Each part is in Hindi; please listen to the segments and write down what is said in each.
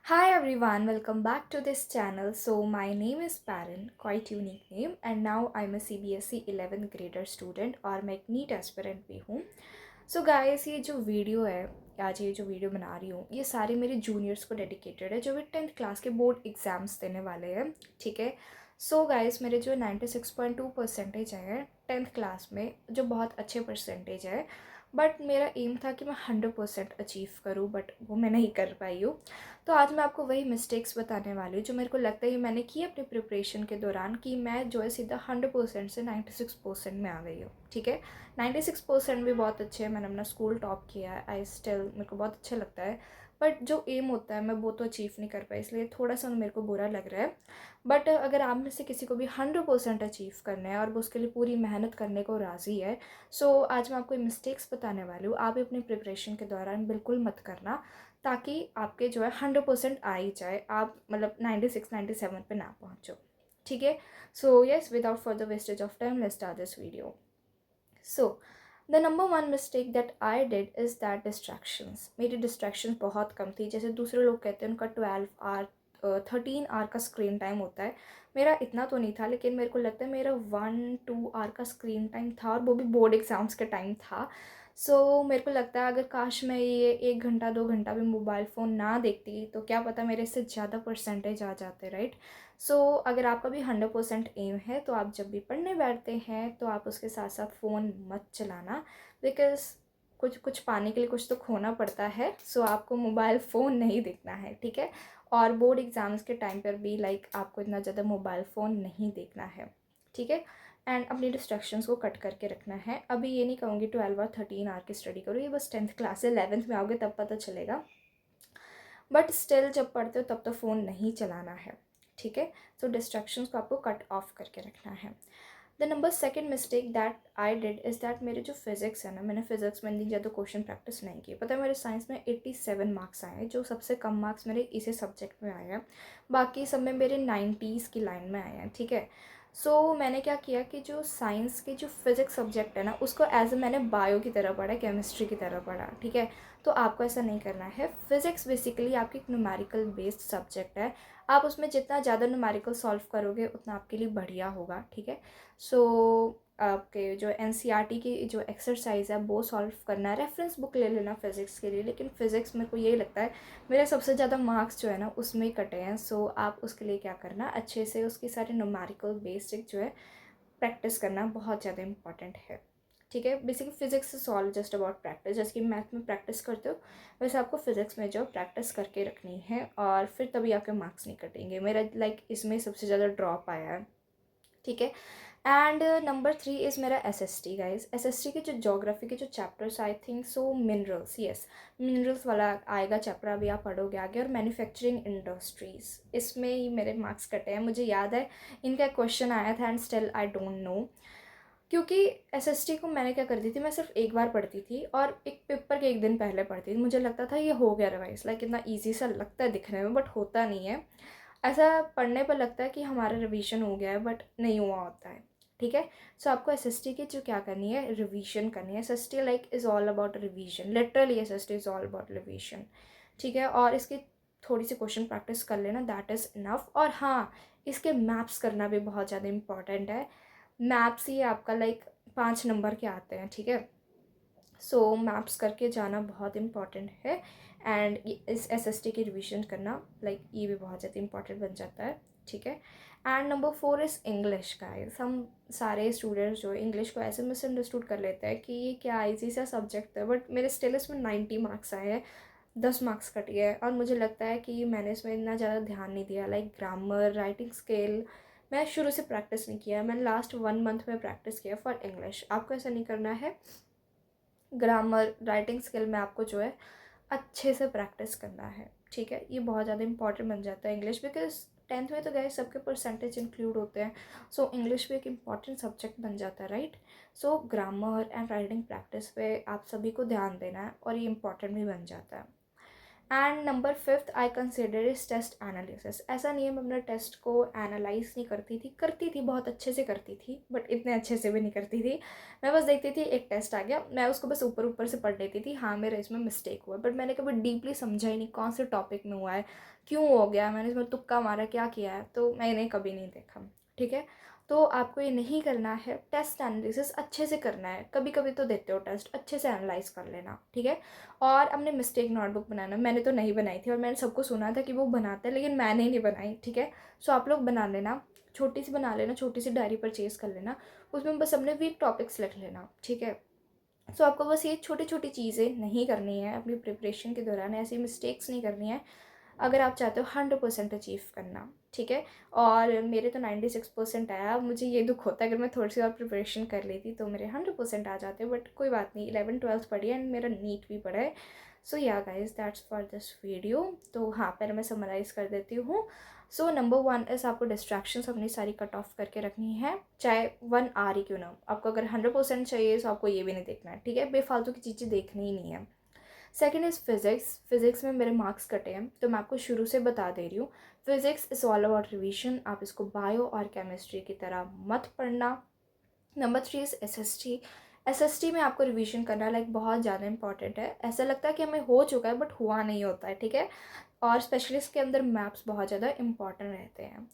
Hi everyone, welcome back to this channel. So my name is Paran, quite unique name, and now I'm a CBSE 11th grader student और मैं एक नीट एस्पिरेंट भी हूँ. सो गाइस, ये जो वीडियो है, आज ये जो वीडियो बना रही हूँ, ये सारे मेरे जूनियर्स को डेडिकेटेड है जो भी 10th क्लास के बोर्ड एग्ज़ाम्स देने वाले हैं. ठीक है. सो गाइस, मेरे जो 96.2 परसेंटेज है 10th क्लास में, जो बहुत अच्छे परसेंटेज है, बट मेरा एम था कि मैं 100% अचीव करूँ, बट वो मैं नहीं कर पाई हूँ. तो आज मैं आपको वही मिस्टेक्स बताने वाली हूँ जो मेरे को लगता है कि मैंने की अपनी प्रिपरेशन के दौरान, कि मैं जो है सीधा 100% से 96% में आ गई हूँ. ठीक है. 96% भी बहुत अच्छे हैं, मैंने अपना स्कूल टॉप किया है, आई स्टिल मेरे को बहुत अच्छा लगता है. बट जो एम होता है मैं वो तो अचीव नहीं कर पाई, इसलिए थोड़ा सा मेरे को बुरा लग रहा है. बट अगर आप में से किसी को भी 100% अचीव करना है और वो उसके लिए पूरी मेहनत करने को राज़ी है, सो आज मैं आपको मिस्टेक्स बताने वाली हूँ. आप अपनी प्रिपरेशन के दौरान बिल्कुल मत करना, ताकि आपके जो है 100% आ ही जाए, आप मतलब 96-97 पे ना पहुँचो. ठीक है. So yes, without further wastage of time, let's start this video. So the number one mistake that I did is that distractions. मेरी डिस्ट्रैक्शंस बहुत कम थी. जैसे दूसरे लोग कहते हैं उनका 12 आवर 13 आवर का स्क्रीन टाइम होता है, मेरा इतना तो नहीं था, लेकिन मेरे को लगता है मेरा 1-2 आवर का स्क्रीन टाइम था, और वो भी बोर्ड एग्ज़ाम्स के टाइम था. मेरे को लगता है अगर काश मैं ये 1 घंटा 2 घंटा भी मोबाइल फ़ोन ना देखती, तो क्या पता मेरे से ज़्यादा परसेंटेज आ जाते, राइट. अगर आपका भी 100% एम है, तो आप जब भी पढ़ने बैठते हैं तो आप उसके साथ साथ फ़ोन मत चलाना, बिकॉज़ कुछ कुछ पाने के लिए कुछ तो खोना पड़ता है. आपको मोबाइल फ़ोन नहीं देखना है. ठीक है. और बोर्ड एग्ज़ाम्स के टाइम पर भी आपको इतना ज़्यादा मोबाइल फ़ोन नहीं देखना है. ठीक है. एंड अपनी डिस्ट्रैक्शंस को कट करके रखना है. अभी ये नहीं कहूँगी 12 और 13 आवर की स्टडी करो, ये बस 10th क्लास से 11th में आओगे तब पता चलेगा. बट स्टिल जब पढ़ते हो तब तो फ़ोन नहीं चलाना है. ठीक है. डिस्ट्रैक्शंस को आपको कट ऑफ करके रखना है. The number second mistake that I did is that मेरे जो फिज़िक्स है ना, मैंने फिज़िक्स में इतनी ज़्यादा क्वेश्चन प्रैक्टिस नहीं की. पता है, मेरे साइंस में 87 मार्क्स आए हैं, जो सबसे कम मार्क्स मेरे इसी सब्जेक्ट में आए हैं. बाकी सब में मेरे 90s की लाइन में आए हैं. ठीक है. मैंने क्या किया कि जो साइंस के जो फिज़िक्स सब्जेक्ट है ना, उसको एज ए मैंने बायो की तरह पढ़ा, केमिस्ट्री की तरह पढ़ा. ठीक है. तो आपको ऐसा नहीं करना है. फिज़िक्स बेसिकली आपकी एक न्यूमेरिकल बेस्ड सब्जेक्ट है. आप उसमें जितना ज़्यादा न्यूमेरिकल सॉल्व करोगे उतना आपके लिए बढ़िया होगा. ठीक है. आपके जो एनसीईआरटी की जो एक्सरसाइज है वो सॉल्व करना है. रेफरेंस बुक ले लेना फ़िज़िक्स के लिए, लेकिन फ़िज़िक्स मेरे को यही लगता है मेरे सबसे ज़्यादा मार्क्स जो है ना उसमें ही कटे हैं. आप उसके लिए क्या करना, अच्छे से उसकी सारे न्यूमेरिकल बेसिक जो है प्रैक्टिस करना बहुत ज़्यादा इंपॉर्टेंट है. ठीक है. Basically physics is all just about practice. जैसे कि मैथ में प्रैक्टिस करते हो, वैसे आपको फिजिक्स में जो प्रैक्टिस करके रखनी है, और फिर तभी आपके मार्क्स नहीं कटेंगे. मेरा इसमें सबसे ज़्यादा ड्रॉप आया है. ठीक है. एंड नंबर 3 इज़ मेरा एसएसटी. गाइस, एसएसटी के जो ज्योग्राफी के जो chapters, I think minerals, yes, minerals वाला आएगा चैप्टर, अभी आप पढ़ोगे आगे. और मैन्युफैक्चरिंग इंडस्ट्रीज़, इसमें ही मेरे मार्क्स कटे हैं. मुझे याद है इनका क्वेश्चन आया था, and still I don't know, क्योंकि एसएसटी को मैंने क्या करती थी, मैं सिर्फ एक बार पढ़ती थी और एक पेपर के एक दिन पहले पढ़ती थी. मुझे लगता था ये हो गया रिवाइज, इतना ईजी सा लगता है दिखने में, बट होता नहीं है. ऐसा पढ़ने पर लगता है कि हमारा रिवीजन हो गया है, बट नहीं हुआ होता है. ठीक है. आपको एसएसटी की जो क्या करनी है, रिवीजन करनी है. SST is all about revision, literally SST is all about revision. ठीक है. और इसकी थोड़ी सी क्वेश्चन प्रैक्टिस कर लेना, दैट इज़ इनफ. और हाँ, इसके मैप्स करना भी बहुत ज़्यादा इंपॉर्टेंट है. मैप्स ही आपका 5 नंबर के आते हैं. ठीक है. मैप्स करके जाना बहुत इंपॉर्टेंट है. एंड इस एसएसटी की रिवीजन करना ये भी बहुत ज़्यादा इंपॉर्टेंट बन जाता है. ठीक है. And number 4 is English. का हम सारे स्टूडेंट्स जो इंग्लिश को ऐसे मिसअंडरस्टूड कर लेते हैं कि ये क्या ईजी सा सब्जेक्ट है, बट मेरे स्टिल इसमें 90 मार्क्स आए हैं, 10 मार्क्स कट गए. और मुझे लगता है कि मैंने इसमें इतना ज़्यादा ध्यान नहीं दिया. ग्रामर, राइटिंग स्केल मैं शुरू से प्रैक्टिस नहीं किया. मैंने लास्ट 1 मंथ में प्रैक्टिस किया फॉर इंग्लिश. आपको ऐसा नहीं करना है. ग्रामर, राइटिंग स्किल में आपको जो है अच्छे से प्रैक्टिस करना है. ठीक है. ये बहुत ज़्यादा इंपॉर्टेंट बन जाता है इंग्लिश, बिकॉज 10th में तो गए सबके परसेंटेज इंक्लूड होते हैं. इंग्लिश भी एक इम्पॉर्टेंट सब्जेक्ट बन जाता है, right. Grammar and writing practice पे आप सभी को ध्यान देना है, और ये इम्पॉर्टेंट भी बन जाता है. And number 5 I consider is test analysis. ऐसा नहीं है मैं अपने टेस्ट को एनालाइज नहीं करती थी बहुत अच्छे से करती थी, बट इतने अच्छे से भी नहीं करती थी। मैं बस देखती थी एक टेस्ट आ गया, मैं उसको बस ऊपर ऊपर से पढ़ लेती थी, हाँ मेरा इसमें मिस्टेक हुआ, बट मैंने कभी डीपली समझा ही नहीं कौन से टॉपिक में हुआ है, क्यों हो गया, मैंने इसमें तुक्का मारा, क्या किया है, तो मैंने कभी नहीं देखा। ठीक है, तो आपको ये नहीं करना है, टेस्ट एनालिसिस अच्छे से करना है। कभी कभी तो देते हो टेस्ट, अच्छे से एनालाइज कर लेना। ठीक है, और अपने मिस्टेक नोटबुक बनाना। मैंने तो नहीं बनाई थी और मैंने सबको सुना था कि वो बनाते हैं, लेकिन मैंने ही नहीं बनाई। ठीक है, सो आप लोग बना लेना, छोटी सी बना लेना, छोटी सी डायरी परचेज कर लेना, उसमें बस अपने वीक टॉपिक्स लिख लेना। ठीक है, सो आपको बस ये छोटी छोटी चीज़ें नहीं करनी है अपनी प्रिपरेशन के दौरान, ऐसी मिस्टेक्स नहीं करनी है अगर आप चाहते हो 100% अचीव करना। ठीक है, और मेरे तो 96% आया। मुझे ये दुख होता है अगर मैं थोड़ी सी और प्रिपरेशन कर लेती तो मेरे 100% आ जाते, बट कोई बात नहीं, 11th-12th पढ़ी है एंड मेरा नीट भी पढ़ा है। सो yeah guys that's for this video. तो हाँ, पहले मैं समराइज़ कर देती हूँ। सो नंबर 1 इज़ आपको डिस्ट्रैक्शंस अपनी सारी कट ऑफ करके रखनी है, चाहे 1 आवर ही क्यों ना हो। आपको अगर 100% चाहिए तो आपको ये भी नहीं देखना है। ठीक है, बेफालतू की चीज़ें देखनी ही नहीं है। Second is physics. फिज़िक्स में मेरे मार्क्स कटे हैं तो मैं आपको शुरू से बता दे रही हूँ, physics is all about revision. आप इसको बायो और केमिस्ट्री की तरह मत पढ़ना। Number 3 is SST. एसएसटी में आपको रिवीजन करना लाइक बहुत ज़्यादा इंपॉर्टेंट है। ऐसा लगता है कि हमें हो चुका है बट हुआ नहीं होता है। ठीक है, और स्पेशलिस्ट के अंदर मैप्स बहुत ज़्यादा इंपॉर्टेंट रहते हैं।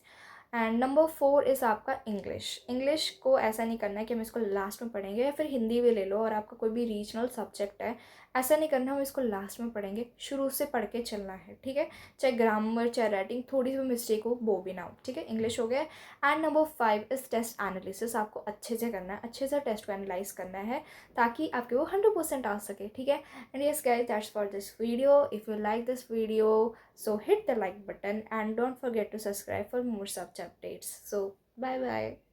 एंड नंबर 4 इज़ आपका इंग्लिश। इंग्लिश को ऐसा नहीं करना है कि हम इसको लास्ट में पढ़ेंगे, या फिर हिंदी भी ले लो और आपका कोई भी रीजनल सब्जेक्ट है, ऐसा नहीं करना हम इसको लास्ट में पढ़ेंगे, शुरू से पढ़ के चलना है। ठीक है, चाहे ग्रामर चाहे राइटिंग थोड़ी सी भी मिस्टेक हो वो भी ना हो। ठीक है, इंग्लिश हो गया। And number 5 is test analysis. आपको अच्छे से करना है, अच्छे से टेस्ट को एनालाइज करना है ताकि आपके वो 100% आ सके। ठीक है, and yes guys that's for this video. If you like this video, so hit the like button and don't forget to subscribe for more such updates. So bye bye.